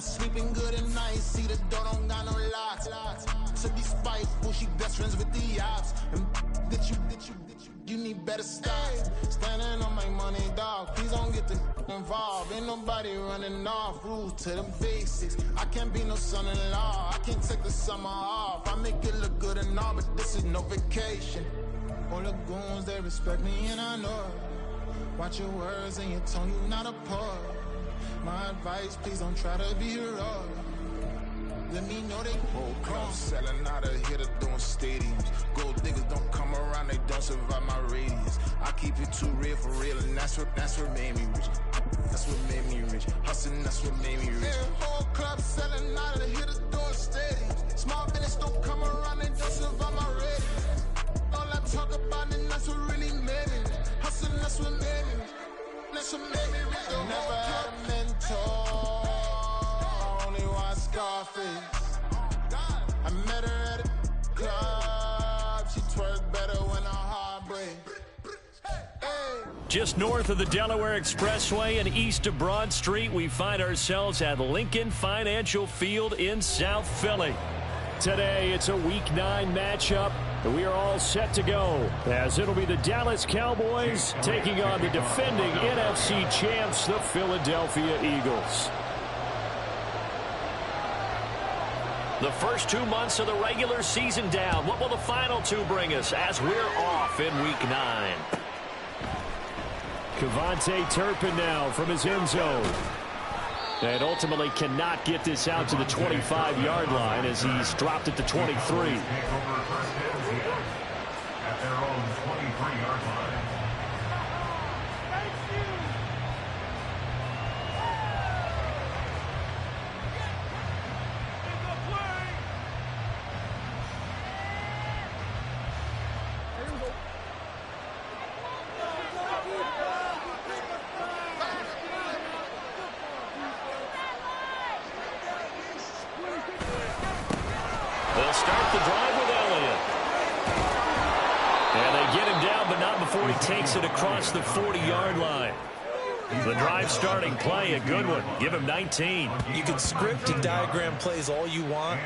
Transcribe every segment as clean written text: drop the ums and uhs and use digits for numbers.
I'm sleeping good at night, see the door don't got no locks. To be spiteful, she best friends with the ops. And you need better stop. Standing on my money, dog, please don't get involved. Ain't nobody running off, rules to the basics. I can't be no son-in-law, I can't take the summer off. I make it look good and all, but this is no vacation. All the goons, they respect me and I know it. Watch your words and your tone, you not a poet. My advice, please don't try to be heroic. Let me know they whole club selling out of here to doing stadiums. Gold diggers don't come around, they don't survive my radius. I keep it too real for real, and that's what made me rich. That's what made me rich. Hustling, that's what made me rich. Yeah, whole club selling out of here to doing stadiums. Small business don't come around, they don't survive my radius. All I talk about it, that's what really made me rich. Hustling, that's what made me rich. That's what made me rich. Never had a mentor. Scarface. I met her at a club. She twerked better when her heart breaks. Hey. Just north of the Delaware Expressway and east of Broad Street, we find ourselves at Lincoln Financial Field in South Philly. Today, it's a Week 9 matchup, and we are all set to go, as it'll be the Dallas Cowboys taking on the defending NFC champs, the Philadelphia Eagles. The first 2 months of the regular season down. What will the final 2 bring us as we're off in Week 9? KaVontae Turpin now from his end zone. And ultimately cannot get this out to the 25-yard line as he's dropped it to 23. At their own 23-yard line. They'll start the drive with Elliott. And they get him down, but not before he takes it across the 40-yard line. The drive starting play, a good one. Give him 19. You can script and diagram plays all you want,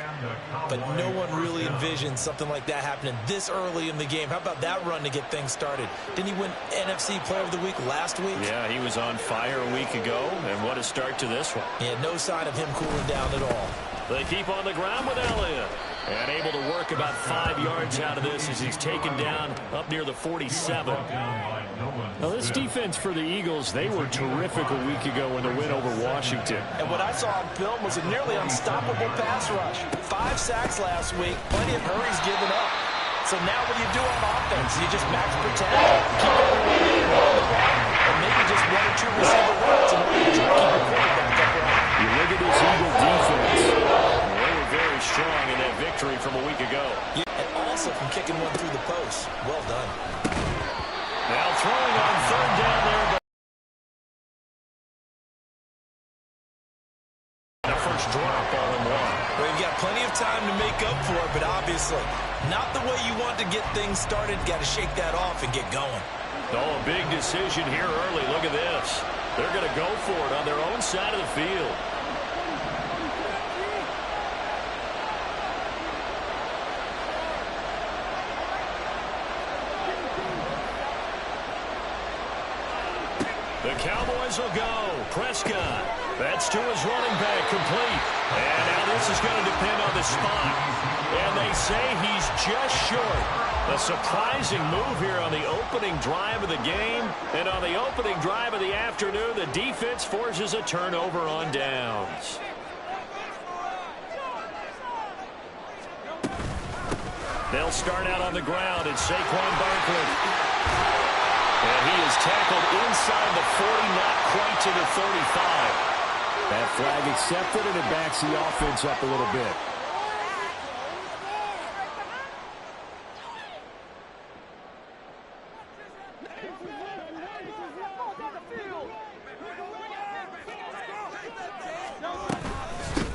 but no one really envisions something like that happening this early in the game. How about that run to get things started? Didn't he win NFC Player of the Week last week? Yeah, he was on fire a week ago, and what a start to this one. Yeah, no sign of him cooling down at all. They keep on the ground with Elliott. And able to work about 5 yards out of this as he's taken down up near the 47. Now, this defense for the Eagles, they were terrific a week ago in the win over Washington. And what I saw on film was a nearly unstoppable pass rush. 5 sacks last week, plenty of hurries given up. So now what do you do on offense? You just max protect, keep everyone in on the run, or maybe just 1 or 2 receiver runs in order to keep your quarterback upright. You look at this Eagle defense. They were very strong in that victory from a week ago. Yeah, and also from kicking one through the post. Well done. Now throwing on 3rd down there. The first drop all in one. Well, you've got plenty of time to make up for it, but obviously not the way you want to get things started. Got to shake that off and get going. Oh, a big decision here early. Look at this. They're going to go for it on their own side of the field. The Cowboys will go. Prescott. That's to his running back, complete. And now this is going to depend on the spot. And they say he's just short. A surprising move here on the opening drive of the game. And on the opening drive of the afternoon, the defense forces a turnover on downs. They'll start out on the ground, and Saquon Barkley. And he is tackled inside the 40, not quite to the 35. That flag accepted, and it backs the offense up a little bit.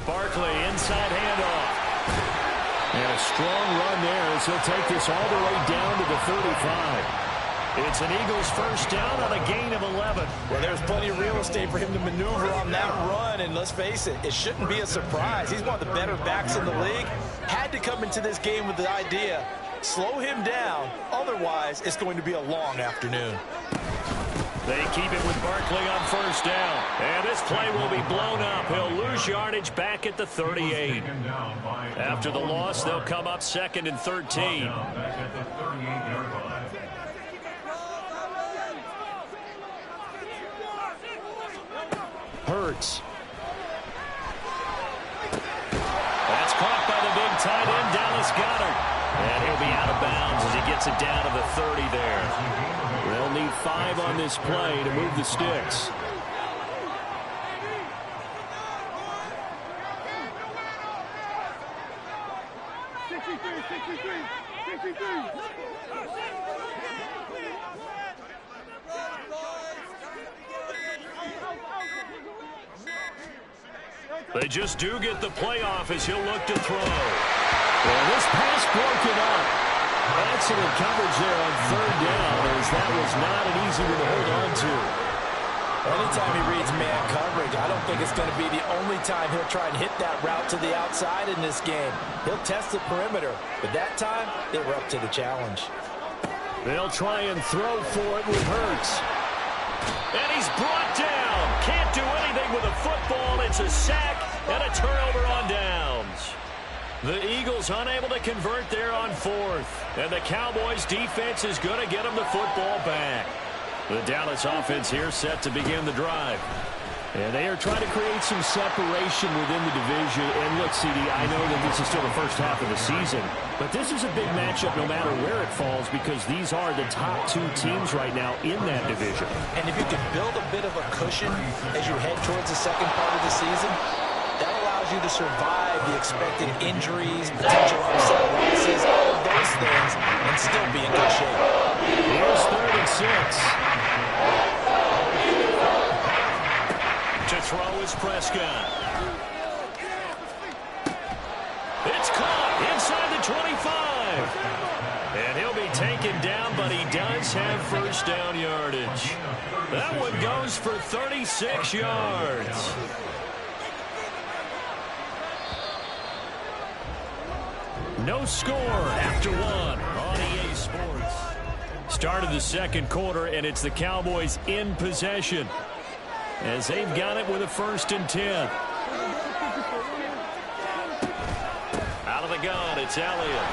Barkley, inside handoff. And a strong run there as he'll take this all the way down to the 35. It's an Eagles first down on a gain of 11. Well, there's plenty of real estate for him to maneuver on that run, and let's face it, it shouldn't be a surprise. He's one of the better backs in the league. Had to come into this game with the idea, slow him down, otherwise it's going to be a long afternoon. They keep it with Barkley on first down. And this play will be blown up. He'll lose yardage back at the 38. After the loss, they'll come up 2nd and 13. Back at the 38-yard line. Hurts. That's caught by the big tight end, Dallas Goedert. And he'll be out of bounds as he gets it down to the 30 there. They'll need 5 on this play to move the sticks. They just do get the playoff as he'll look to throw. Well, this pass broken up. Excellent coverage there on 3rd down, as that was not an easy one to hold on to. Anytime he reads man coverage, I don't think it's going to be the only time he'll try and hit that route to the outside in this game. He'll test the perimeter, but that time, they were up to the challenge. They'll try and throw for it with Hurts. And he's brought down. Can't do anything with a football. It's a sack and a turnover on downs. The Eagles unable to convert there on 4th. And the Cowboys defense is going to get them the football back. The Dallas offense here set to begin the drive. And they are trying to create some separation within the division. And look, CD, I know that this is still the first half of the season, but this is a big matchup no matter where it falls, because these are the top 2 teams right now in that division. And if you can build a bit of a cushion as you head towards the second part of the season, that allows you to survive the expected injuries, potential upset losses, all of those things, and still be in good shape. Here's 3rd and 6. To throw is Prescott. It's caught inside the 25. And he'll be taken down, but he does have first down yardage. That one goes for 36 yards. No score after 1 on EA Sports. Start of the second quarter, and it's the Cowboys in possession, as they've got it with a 1st and 10. Out of the gun, it's Elliott.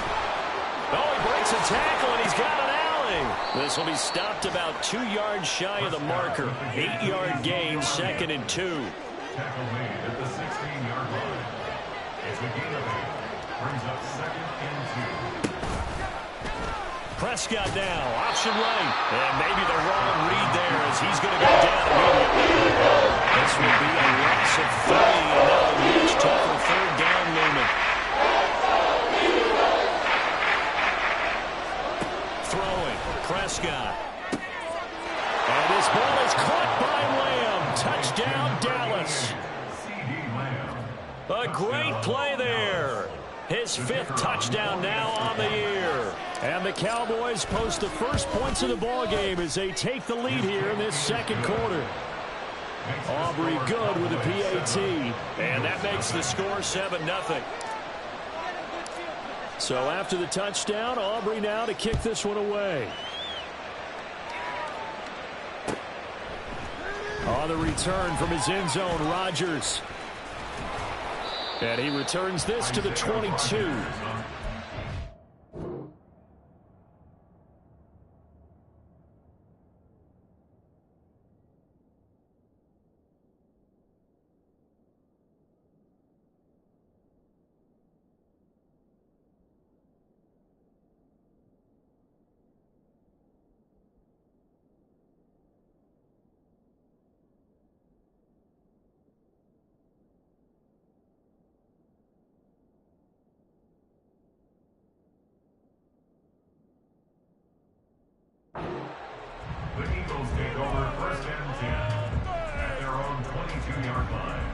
Oh, he breaks a tackle, and he's got an alley. This will be stopped about 2 yards shy of the marker. 8-yard gain, 2nd and 2. Tackle made at the 16-yard line. It's a gain of 8. Brings up 2nd and 2. Prescott now, option right. And maybe the wrong read there, as he's going to go down immediately. This will be a loss of 30, and now a much tougher 3rd down movement. Throwing, Prescott. And this ball is caught by Lamb. Touchdown, Dallas. A great play there. His 5th touchdown now on the year. And the Cowboys post the first points of the ball game as they take the lead here in this second quarter. Aubrey good with a PAT. And that makes the score 7-0. So after the touchdown, Aubrey now to kick this one away. On the return from his end zone, Rodgers. And he returns this to the 22. The Eagles take over 1st and 10 at their own 22-yard line.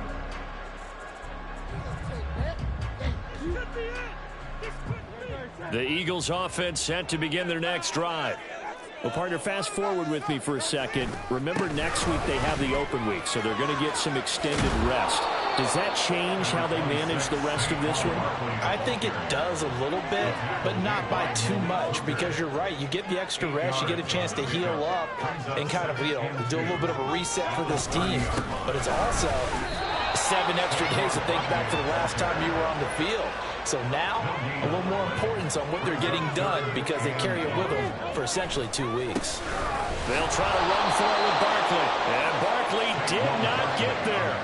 The Eagles offense set to begin their next drive. Well, partner, fast forward with me for a second. Remember, next week they have the open week, so they're going to get some extended rest. Does that change how they manage the rest of this one? I think it does a little bit, but not by too much, because you're right. You get the extra rest, you get a chance to heal up and kind of, do a little bit of a reset for this team. But it's also 7 extra days to think back to the last time you were on the field. So now, a little more importance on what they're getting done because they carry it with them for essentially 2 weeks. They'll try to run for it with Barkley. And Barkley did not get there.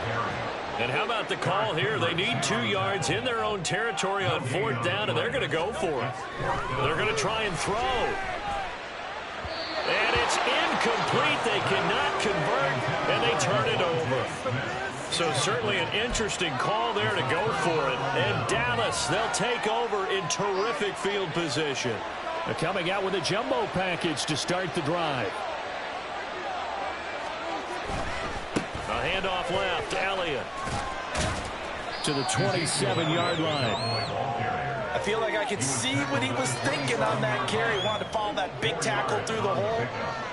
And how about the call here? They need 2 yards in their own territory on 4th down, and they're going to go for it. They're going to try and throw. And it's incomplete. They cannot convert, and they turn it over. So certainly an interesting call there to go for it. And Dallas, they'll take over in terrific field position. They're coming out with a jumbo package to start the drive. A handoff left, Elliott. To the 27-yard line. I feel like I could see what he was thinking on that carry. Wanted to follow that big tackle through the hole.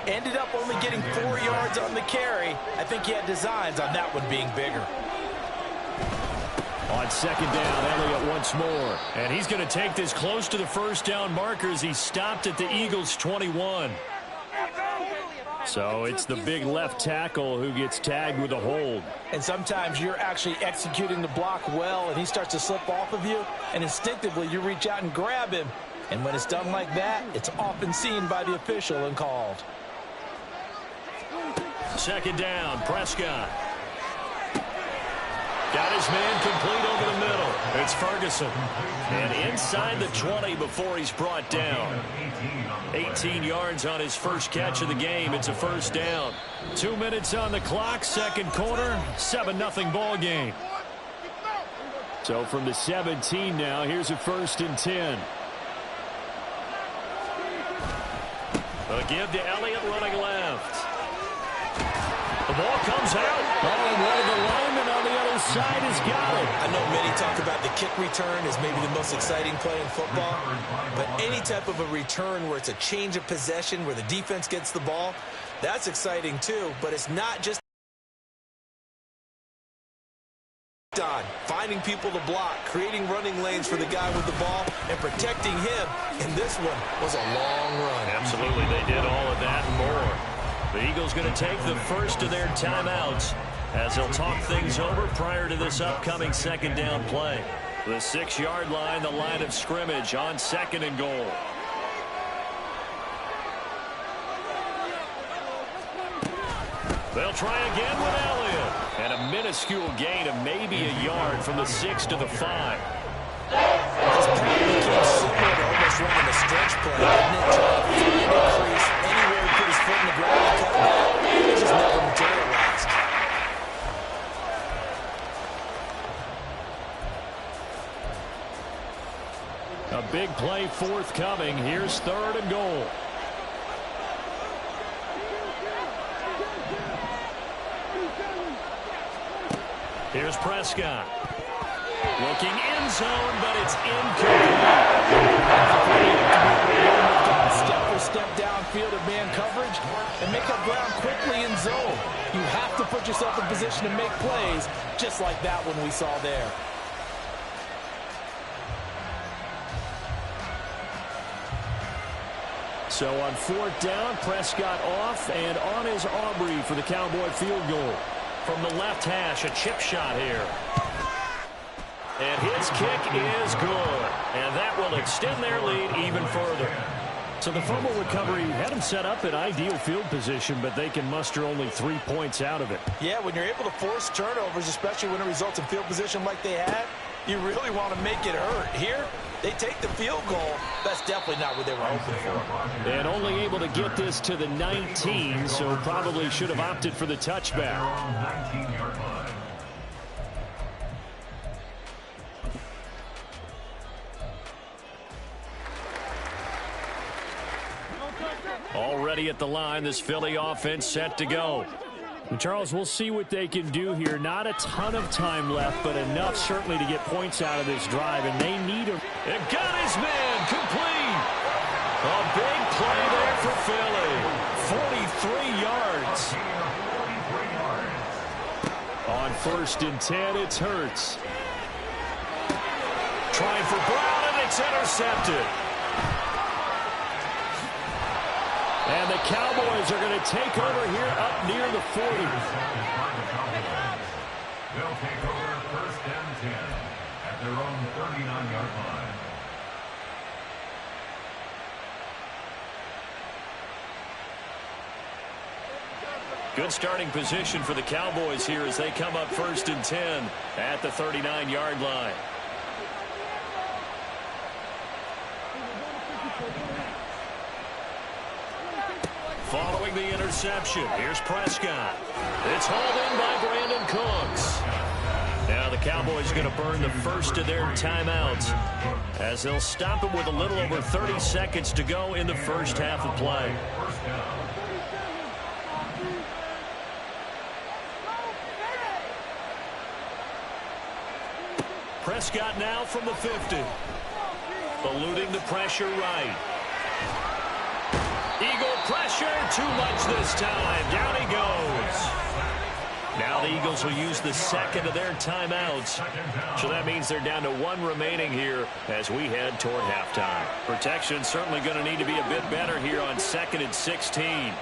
Ended up only getting 4 yards on the carry. I think he had designs on that one being bigger. On 2nd down, Elliott once more. And he's going to take this close to the 1st down markers. He stopped at the Eagles' 21. So it's the big left tackle who gets tagged with a hold. And sometimes you're actually executing the block well, and he starts to slip off of you, and instinctively you reach out and grab him. And when it's done like that, it's often seen by the official and called. 2nd down, Prescott. Got his man complete over the middle. It's Ferguson. And inside the 20 before he's brought down. 18 yards on his first catch of the game. It's a 1st down. 2 minutes on the clock, 2nd quarter, 7-0 ball game. So from the 17 now, here's a 1st and 10. A give to Elliott running left. The ball comes out. Oh, and one of the linemen on the other side has got it. I know many talk about the kick return as maybe the most exciting play in football, but any type of a return where it's a change of possession, where the defense gets the ball, that's exciting too, but it's not just on finding people to block, creating running lanes for the guy with the ball, and protecting him, and this one was a long run. Absolutely, they did all of that and more. The Eagles going to take the first of their timeouts as they'll talk things over prior to this upcoming 2nd down play. The 6-yard line, the line of scrimmage on 2nd and goal. They'll try again with Elliott. And a minuscule gain of maybe a yard from the 6 to the 5. This play became similar to almost running a stretch play, didn't it? Trying to find a crease anywhere he put his foot in the ground and cut back. It just never materialized. A big play forthcoming. Here's 3rd and goal. Here's Prescott. Looking end zone, but it's incomplete. Step for step downfield of man coverage and make up ground quickly in zone. You have to put yourself in position to make plays, just like that one we saw there. So on 4th down, Prescott off, and on is Aubrey for the Cowboy field goal. From the left hash, a chip shot here. And his kick is good. And that will extend their lead even further. So the fumble recovery had them set up in ideal field position, but they can muster only 3 points out of it. Yeah, when you're able to force turnovers, especially when it results in field position like they had, you really want to make it hurt. Here, they take the field goal. That's definitely not what they were hoping for. And only able to get this to the 19, so probably should have opted for the touchback. Already at the line, this Philly offense set to go. And Charles, we'll see what they can do here. Not a ton of time left, but enough certainly to get points out of this drive, and they need him. It got his man complete. A big play there for Philly. 3 yards. On 1st and 10, it's Hurts. Trying for Brown, and it's intercepted. And the Cowboys are going to take over here up near the 40. They'll take over 1st and 10 at their own 39-yard line. Good starting position for the Cowboys here as they come up 1st and 10 at the 39-yard line. Following the interception, here's Prescott. It's hauled in by Brandon Cooks. Now the Cowboys going to burn the first of their timeouts as they'll stop it with a little over 30 seconds to go in the first half of play. Prescott now from the 50. Eluding the pressure right. Eagle pressure, too much this time. Down he goes. Now the Eagles will use the second of their timeouts. So that means they're down to 1 remaining here as we head toward halftime. Protection certainly going to need to be a bit better here on 2nd and 16.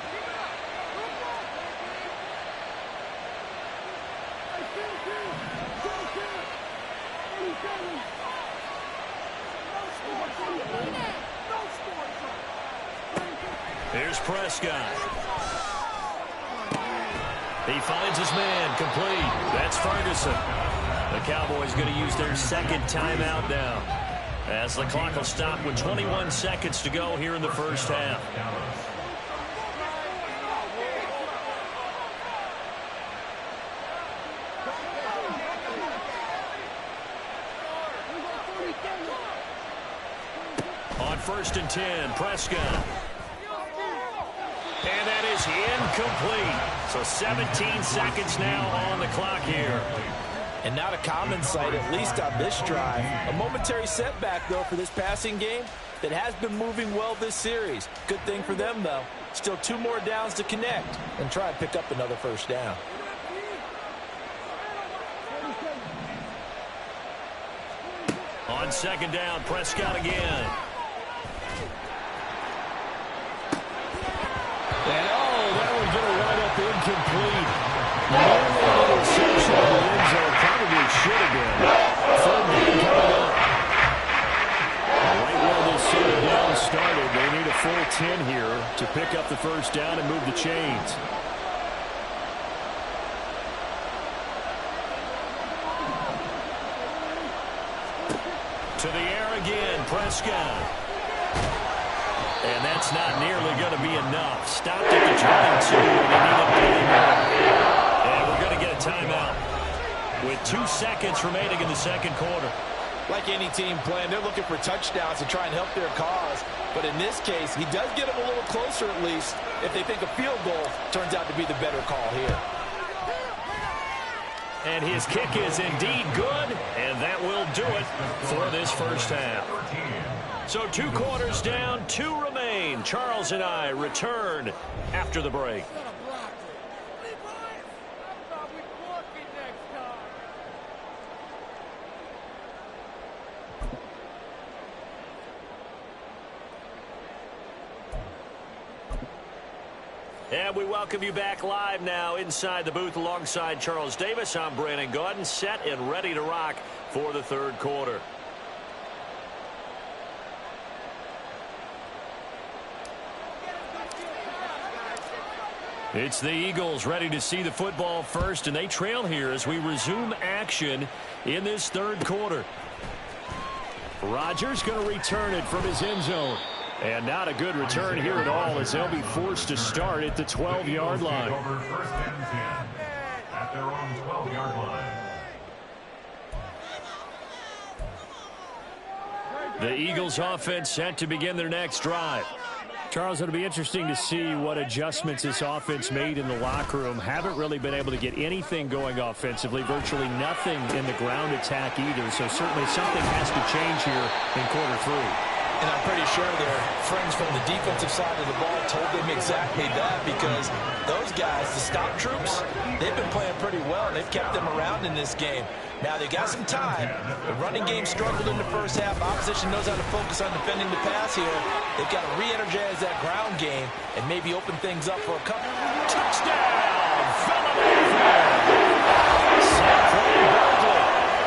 Here's Prescott. He finds his man, complete. That's Ferguson. The Cowboys going to use their second timeout now as the clock will stop with 21 seconds to go here in the first half. On 1st and 10, Prescott. And that is incomplete. So 17 seconds now on the clock here. And not a common sight, at least on this drive. A momentary setback, though, for this passing game that has been moving well this series. Good thing for them, though. Still 2 more downs to connect and try and pick up another first down. On 2nd down, Prescott again. And that one's going to wind up incomplete. Nearly an interception in the end zone. Probably should have been. 3rd down coming up. Right where this 3rd down started, they need a full 10 here to pick up the first down and move the chains. To the air again, Prescott. And that's not nearly going to be enough. Stopped at the 22, and they need a bit more. And we're going to get a timeout with 2 seconds remaining in the 2nd quarter. Like any team playing, they're looking for touchdowns to try and help their cause. But in this case, he does get them a little closer at least if they think a field goal turns out to be the better call here. And his kick is indeed good, and that will do it for this first half. So 2 quarters down, 2 remain. Charles and I return after the break. And we welcome you back live now inside the booth alongside Charles Davis. I'm Brandon Gaudin, set and ready to rock for the 3rd quarter. It's the Eagles ready to see the football first, and they trail here as we resume action in this 3rd quarter. Rodgers going to return it from his end zone. And not a good return here at all as they'll be forced to start at the 12-yard line. Over 1st and 10 at their own 12-yard line. The Eagles offense set to begin their next drive. Charles, it'll be interesting to see what adjustments this offense made in the locker room. Haven't really been able to get anything going offensively, virtually nothing in the ground attack either. So certainly something has to change here in quarter 3. And I'm pretty sure their friends from the defensive side of the ball told them exactly that, because those guys, the stop troops, they've been playing pretty well. They've kept them around in this game. Now, they got some time. The running game struggled in the first half. Opposition knows how to focus on defending the pass here. They've got to re-energize that ground game and maybe open things up for a couple. Touchdown, Philadelphia! Saquon Barkley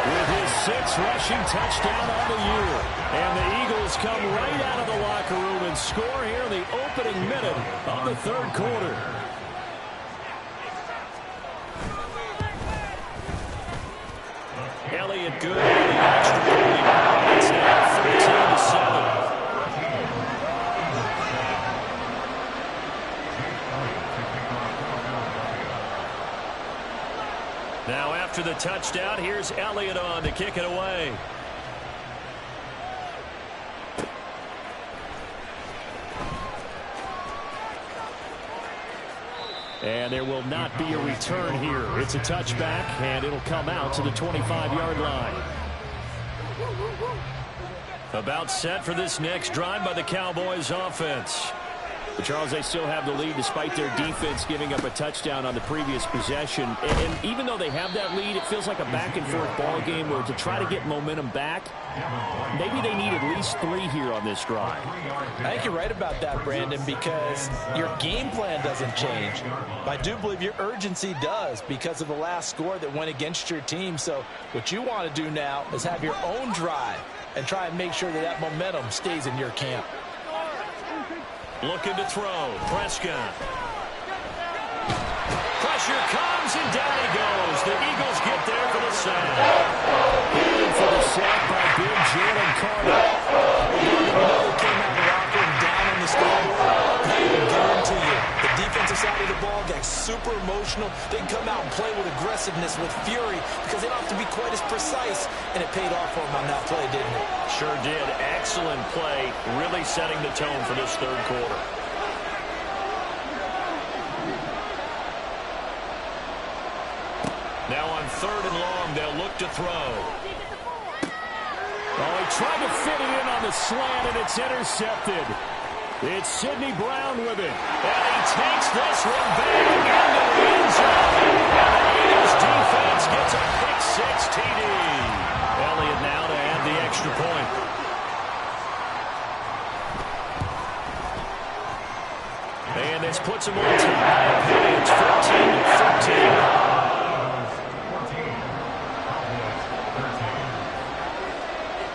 with his 6th rushing touchdown on the year. And the Eagles come right out of the locker room and score here in the opening minute of the 3rd quarter. Elliott good on the extra point. It's now 13-7. Now after the touchdown, here's Elliott on to kick it away. And there will not be a return here. It's a touchback, and it'll come out to the 25-yard line. About set for this next drive by the Cowboys offense. But Charles, they still have the lead despite their defense giving up a touchdown on the previous possession. And even though they have that lead, it feels like a back-and-forth ball game where to try to get momentum back, maybe they need at least 3 here on this drive. I think you're right about that, Brandon, because your game plan doesn't change. I do believe your urgency does because of the last score that went against your team. So what you want to do now is have your own drive and try and make sure that that momentum stays in your camp. Looking to throw. Prescott. Pressure comes, and down he goes. The Eagles get there for the sack. And for the sack by big Jalen Carter. Another came out of the locker and down on the scoreboard. I can guarantee you, the defensive side of the ball got super emotional. They can come out and play with aggressiveness, with fury, because they don't have to be quite as precise. And it paid off for them on that play, didn't it? Sure did. Excellent play, really setting the tone for this 3rd quarter. Now on 3rd and long, they'll look to throw. Oh, he tried to fit it in on the slant, and it's intercepted. It's Sidney Brown with it. And he takes this one back into the end zone. And the Eagles defense gets a pick-6 TD. Elliott now to add the extra point. And this puts him on top. It's 14-13.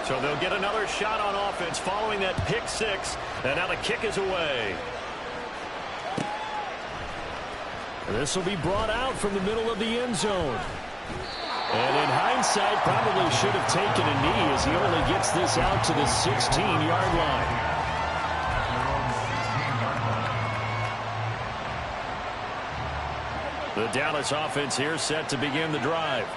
So they'll get another shot on offense following that pick-6. And now the kick is away. This will be brought out from the middle of the end zone. And in hindsight, probably should have taken a knee as he only gets this out to the 16-yard line. The Dallas offense here set to begin the drive.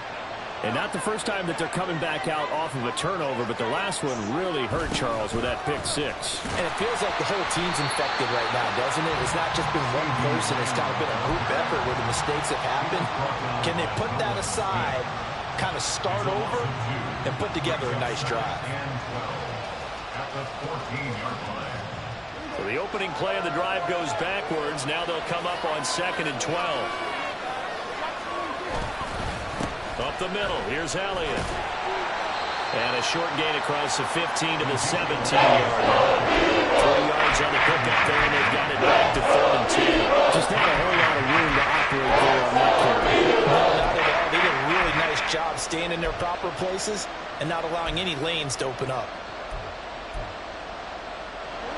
And not the first time that they're coming back out off of a turnover, but the last one really hurt Charles with that pick-6. And it feels like the whole team's infected right now, doesn't it? It's not just been one person. It's kind of been a group effort where the mistakes have happened. Can they put that aside, kind of start over, and put together a nice drive? So the opening play of the drive goes backwards. Now they'll come up on 2nd and 12. Up the middle, here's Elliott. And a short gain across the 15 to the 17-yard line. 3 yards on the pickup there, and they've got it back to 3rd and 2. Just not a whole lot of room to operate there on that carry. No, not at all. They did a really nice job staying in their proper places and not allowing any lanes to open up.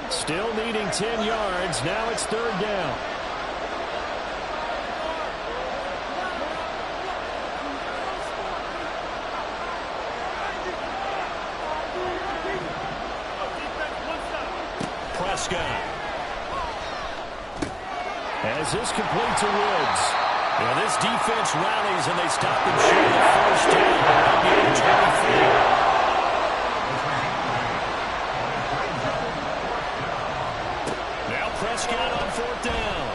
Still needing 10 yards. Now it's 3rd down. Prescott. As this complete to Woods. Well, this defense rallies, and they stop him short of the 1st down. Right near 24. Now Prescott on 4th down.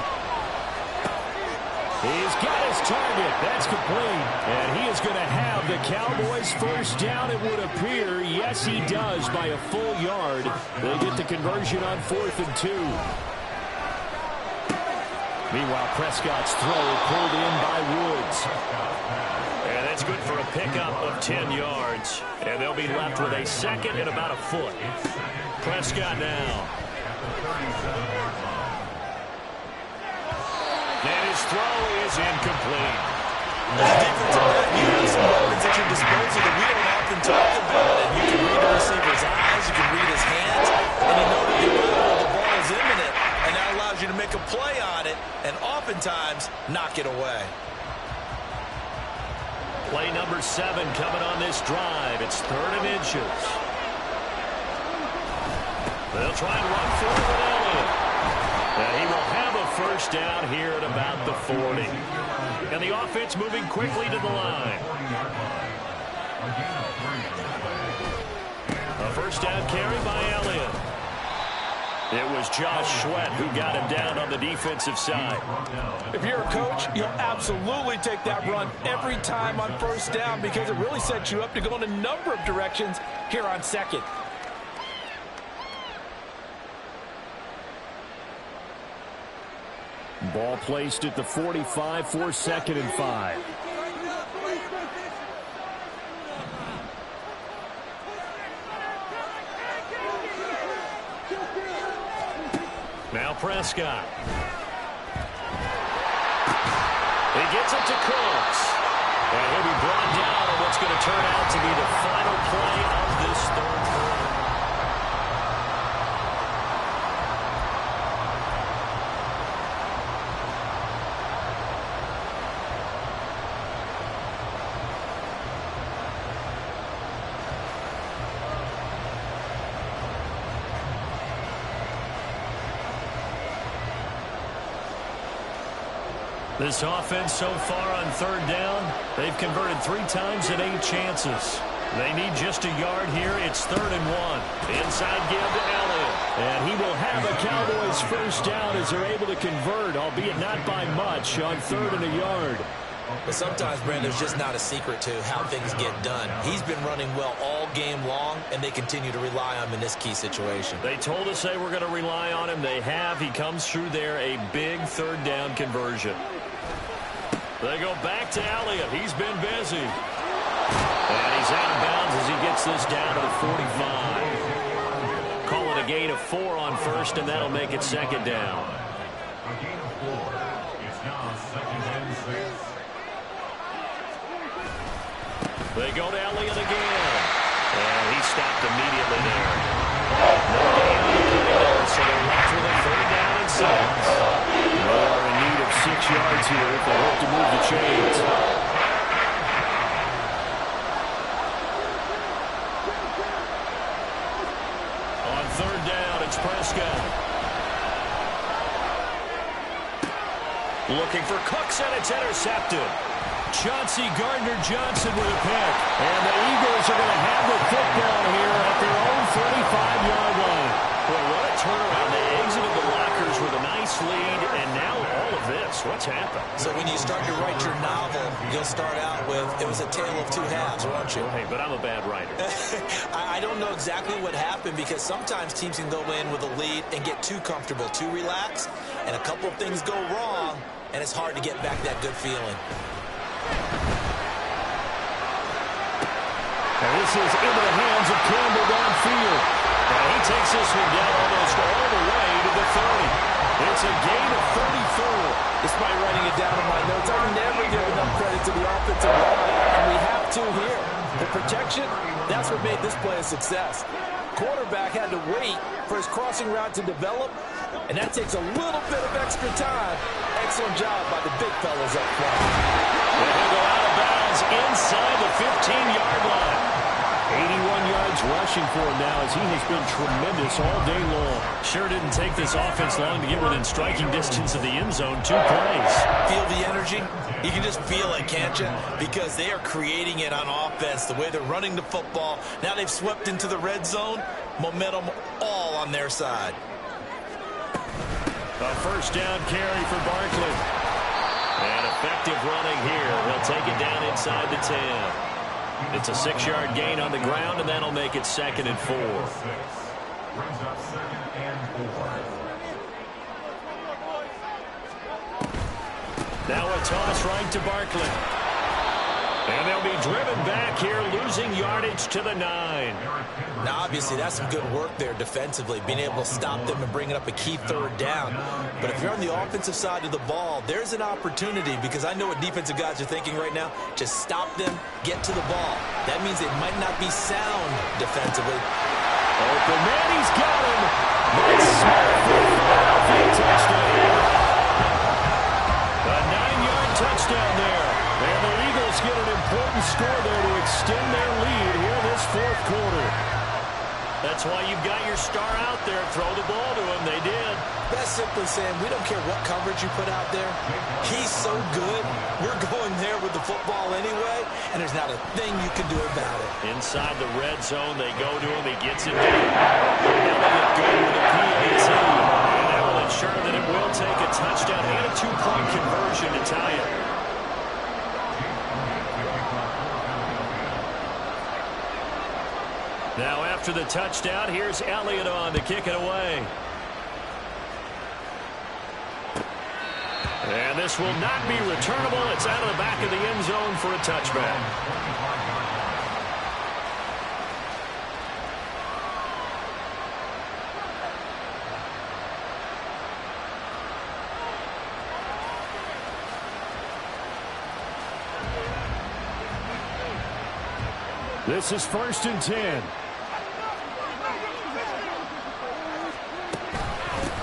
He's got his target. That's complete. And he is going to have the Cowboys first down, it would appear. Yes, he does by a full yard. They get the conversion on 4th and 2. Meanwhile, Prescott's throw pulled in by Woods. And that's good for a pickup of 10 yards. And they'll be left with a second and about a foot. Prescott now. And his throw is incomplete. As a defensive back, you have some weapons at your disposal that we don't often talk about. And you can read the receiver's eyes, you can read his hands, and you know that the arrival of the ball is imminent. And that allows you to make a play on it and oftentimes knock it away. Play number 7 coming on this drive. It's 3rd and inches. They'll try and run for it with Elliott. And he will have a first down here at about the 40. And the offense moving quickly to the line. A first down carry by Elliott. It was Josh Sweat who got him down on the defensive side. If you're a coach, you'll absolutely take that run every time on first down because it really sets you up to go in a number of directions here on 2nd. Ball placed at the 45 for 2nd and 5. Now Prescott. He gets it to Cooks. And he'll be brought down on what's going to turn out to be the final play of this 3rd quarter. This offense so far on 3rd down, they've converted 3 times at 8 chances. They need just a yard here. It's 3rd and 1. Inside give to Elliott. And he will have a Cowboys first down as they're able to convert, albeit not by much, on 3rd and a yard. But sometimes, Brandon, there's just not a secret to how things get done. He's been running well all game long, and they continue to rely on him in this key situation. They told us they were going to rely on him. They have. He comes through there, a big 3rd down conversion. They go back to Elliott. He's been busy. And he's out of bounds as he gets this down to the 45. Call it a gain of 4 on 1st, and that'll make it 2nd down. A gain of 4. It's now 2nd and 6. They go to Elliott again. And he stopped immediately there. No gain on the play there, so they're left with a 3rd down and 6. They are in need of 6 yards here if they hope to move the chains. On 3rd down, it's Prescott. Looking for Cooks, and it's intercepted. Chauncey Gardner-Johnson with a pick. And the Eagles are going to have the football here at their own 35-yard line. Well, what a turnaround. They exited the lockers with a nice lead, and now all of this. What's happened? So when you start to write your novel, you'll start out with, it was a tale of 2 halves, won't you? Hey, but I'm a bad writer. I don't know exactly what happened because sometimes teams can go in with a lead and get too comfortable, too relaxed, and a couple of things go wrong, and it's hard to get back that good feeling. And this is into the hands of Campbell downfield. And he takes this one down almost all the way to the 30. It's a gain of 34. Despite writing it down in my notes, I never give enough credit to the offensive line, and we have to here. The protection, that's what made this play a success. Quarterback had to wait for his crossing route to develop, and that takes a little bit of extra time. Excellent job by the big fellas up front. And he'll go out of bounds inside the 15-yard line. 81 yards rushing for him now as he has been tremendous all day long. Sure didn't take this offense long to get within striking distance of the end zone. 2 plays. Feel the energy? You can just feel it, can't you? Because they are creating it on offense, the way they're running the football. Now they've swept into the red zone. Momentum all on their side. A first down carry for Barkley. And effective running here. He'll take it down inside the 10. It's a 6-yard gain on the ground, and that'll make it 2nd and 4. Brings up 2nd and 4. Now a toss right to Barkley. And they'll be driven back here, losing yardage to the 9. Now, obviously, that's some good work there defensively, being able to stop them and bringing up a key 3rd down. But if you're on the offensive side of the ball, there's an opportunity, because I know what defensive guys are thinking right now. Just stop them, get to the ball. That means it might not be sound defensively. Open man, he's got him. That's Smith for the Philadelphia touchdown. A 9-yard touchdown there. And the Eagles get an important score there to extend their lead here in this 4th quarter. That's why you've got your star out there. Throw the ball to him. They did. That's simply saying we don't care what coverage you put out there. He's so good. We're going there with the football anyway, and there's not a thing you can do about it. Inside the red zone, they go to him. He gets it down. Elliott good with a PAT. And that will ensure that it will take a touchdown and a 2-point conversion to tie it. Now after the touchdown, here's Elliott on to kick it away. And this will not be returnable. It's out of the back of the end zone for a touchback. This is 1st and 10.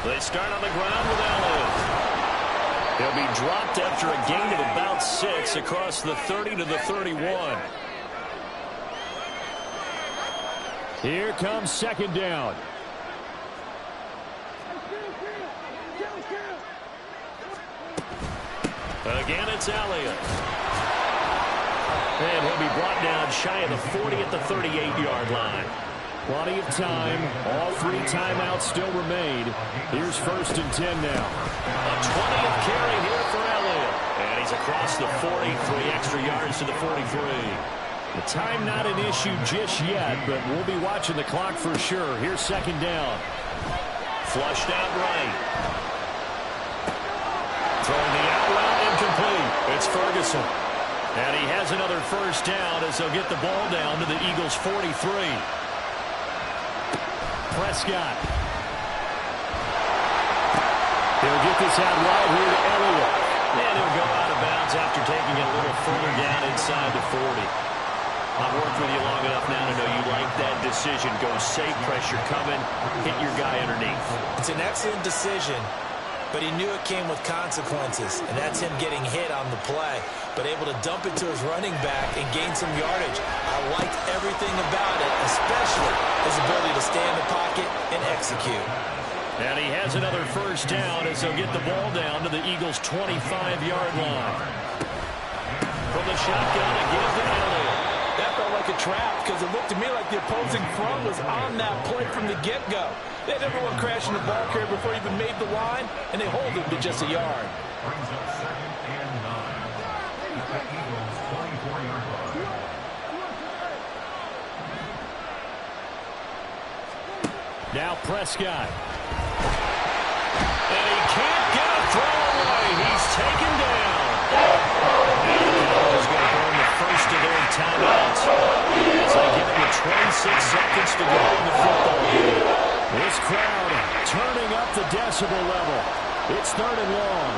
They start on the ground with Elliott. He'll be dropped after a gain of about 6 across the 30 to the 31. Here comes 2nd down. Again, it's Elliott. And he'll be brought down shy of the 40 at the 38-yard line. Plenty of time. All 3 timeouts still remain. Here's 1st and 10 now. A 20th carry here for Elliott. And he's across the 40, 3 extra yards to the 43. The time not an issue just yet, but we'll be watching the clock for sure. Here's 2nd down. Flushed out right. Throwing the out route incomplete. It's Ferguson. And he has another 1st down as they'll get the ball down to the Eagles' 43. Prescott. He'll get this out wide here to Elliott. And he'll go out of bounds after taking it a little further down inside the 40. I've worked with you long enough now to know you like that decision. Go safe, pressure coming, hit your guy underneath. It's an excellent decision, but he knew it came with consequences, and that's him getting hit on the play, but able to dump it to his running back and gain some yardage. I liked everything about it, especially his ability to stay in the pocket and execute. And he has another 1st down as they'll get the ball down to the Eagles' 25-yard line. From the shotgun again to Elliott. That felt like a trap because it looked to me like the opposing front was on that play from the get-go. They had everyone crashing the ball carrier before he even made the line, and they hold him to just a yard. Brings up 2nd and 9. At the Eagles' 24-yard line. Now Prescott. And he can't get a throw away. He's taken down. He's going to burn the first of their timeouts as they give him 26 seconds to go in the football game. This crowd turning up the decibel level. It's 3rd and long.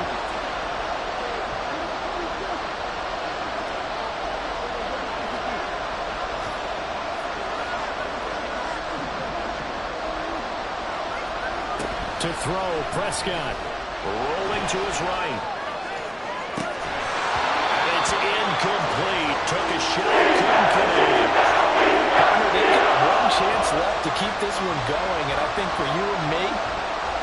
To throw, Prescott. Rolling to his right. And it's incomplete. Took a shot, couldn't connect. They've got one chance left to keep this one going, and I think for you and me,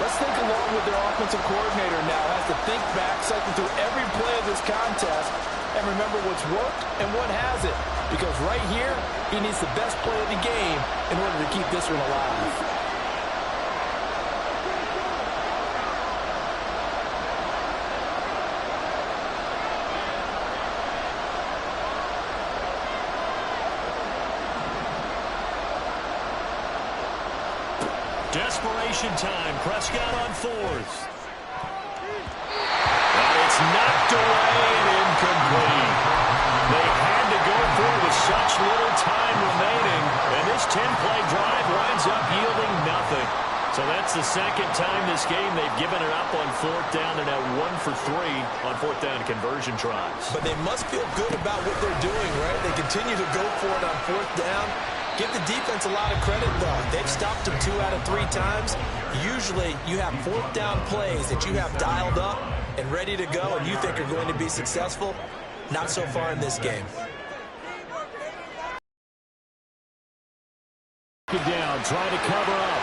let's think along with their offensive coordinator now. Has to think back, cycle through every play of this contest, and remember what's worked and what hasn't. Because right here, he needs the best play of the game in order to keep this one alive. conversion time. Prescott on fourth. And it's knocked away and incomplete. They had to go for it with such little time remaining. And this 10-play drive winds up yielding nothing. So that's the second time this game they've given it up on fourth down. They're now 1 for 3 on fourth down conversion tries. But they must feel good about what they're doing, right? They continue to go for it on fourth down. Give the defense a lot of credit, though. They've stopped them 2 out of 3 times. Usually, you have fourth down plays that you have dialed up and ready to go, and you think are going to be successful. Not so far in this game. Down, trying to cover up.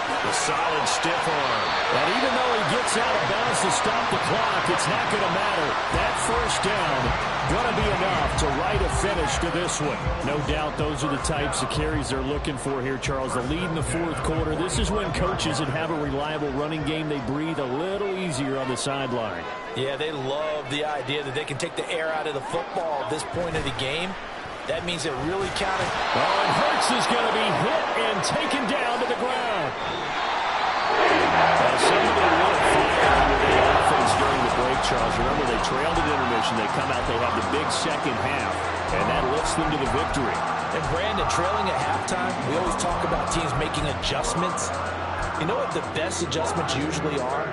A solid stiff arm. And even though he gets out of bounds to stop the clock, it's not going to matter. That first down going to be enough to write a finish to this one. No doubt those are the types of carries they're looking for here, Charles. The lead in the fourth quarter. This is when coaches that have a reliable running game, they breathe a little easier on the sideline. Yeah, they love the idea that they can take the air out of the football at this point of the game. That means it really counted. Oh, and Hurts is going to be hit and taken down to the ground. Somebody lit a fire with the offense during the break, Charles. Remember, they trailed at intermission. They come out, they have the big second half, and that lifts them to the victory. And Brandon, trailing at halftime, we always talk about teams making adjustments. You know what the best adjustments usually are?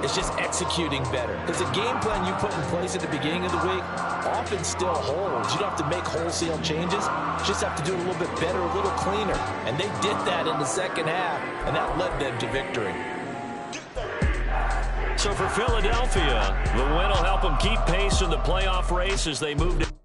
It's just executing better. Because the game plan you put in place at the beginning of the week often still holds. You don't have to make wholesale changes. You just have to do it a little bit better, a little cleaner. And they did that in the second half, and that led them to victory. So for Philadelphia, the win will help them keep pace in the playoff race as they move to